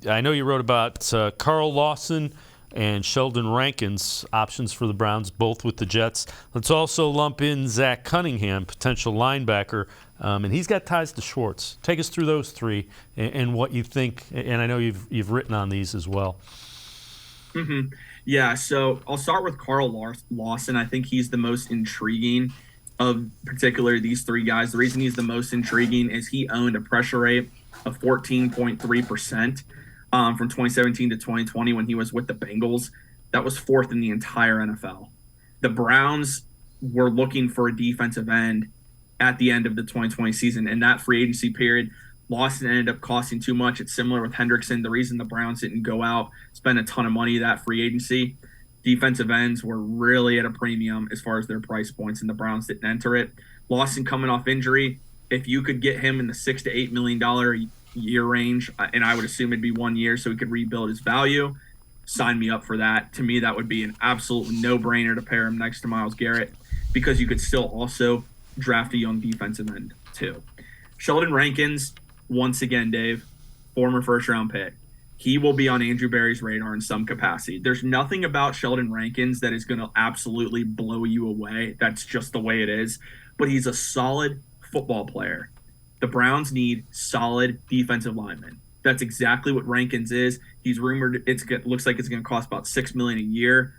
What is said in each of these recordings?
I know you wrote about Carl Lawson and Sheldon Rankins, options for the Browns, both with the Jets. Let's also lump in Zach Cunningham, potential linebacker, and he's got ties to Schwartz. Take us through those three and what you think, and I know you've written on these as well. Mm-hmm. Yeah, so I'll start with Carl Lawson. I think he's the most intriguing of particularly these three guys. The reason he's the most intriguing is he owned a pressure rate of 14.3% from 2017 to 2020 when he was with the Bengals. That was fourth in the entire NFL. The Browns were looking for a defensive end at the end of the 2020 season. In that free agency period, Lawson ended up costing too much. It's similar with Hendrickson. The reason the Browns didn't go out, spend a ton of money that free agency, defensive ends were really at a premium as far as their price points, and the Browns didn't enter it. Lawson coming off injury, if you could get him in the $6 to $8 million year range, and I would assume it'd be 1 year so he could rebuild his value, sign me up for that. To me, that would be an absolute no-brainer to pair him next to Myles Garrett, because you could still also draft a young defensive end too. Sheldon Rankins, once again, Dave, former first-round pick. He will be on Andrew Berry's radar in some capacity. There's nothing about Sheldon Rankins that is going to absolutely blow you away. That's just the way it is. But he's a solid football player. The Browns need solid defensive linemen. That's exactly what Rankins is. He's rumored looks like it's going to cost about $6 million a year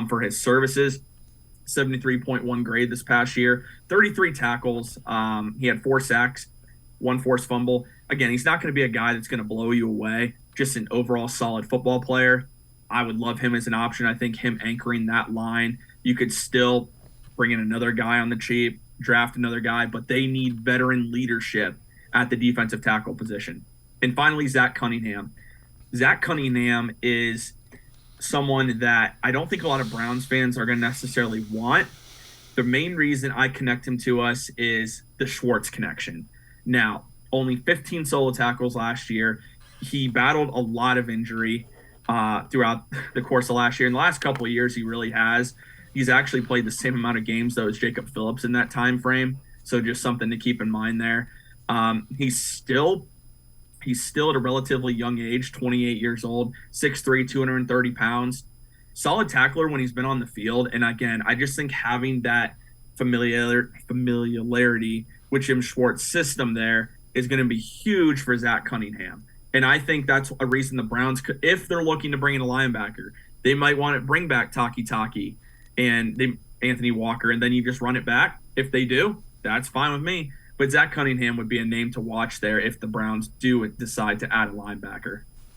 for his services. 73.1 grade this past year, 33 tackles. He had 4 sacks, 1 forced fumble. Again, he's not going to be a guy that's going to blow you away. Just an overall solid football player. I would love him as an option. I think him anchoring that line, you could still bring in another guy on the cheap, draft another guy, but they need veteran leadership at the defensive tackle position. And finally, Zach Cunningham. Zach Cunningham is someone that I don't think a lot of Browns fans are going to necessarily want. The main reason I connect him to us is the Schwartz connection. Now, only 15 solo tackles last year. He battled a lot of injury throughout the course of last year. In the last couple of years, he really has. He's actually played the same amount of games, though, as Jacob Phillips in that time frame. So just something to keep in mind there. He's still at a relatively young age, 28 years old, 6'3", 230 pounds. Solid tackler when he's been on the field. And again, I just think having that familiarity with Jim Schwartz's system there is going to be huge for Zach Cunningham. And I think that's a reason the Browns could, if they're looking to bring in a linebacker, they might want to bring back Taki and Anthony Walker, and then you just run it back. If they do, that's fine with me. But Zach Cunningham would be a name to watch there if the Browns do decide to add a linebacker.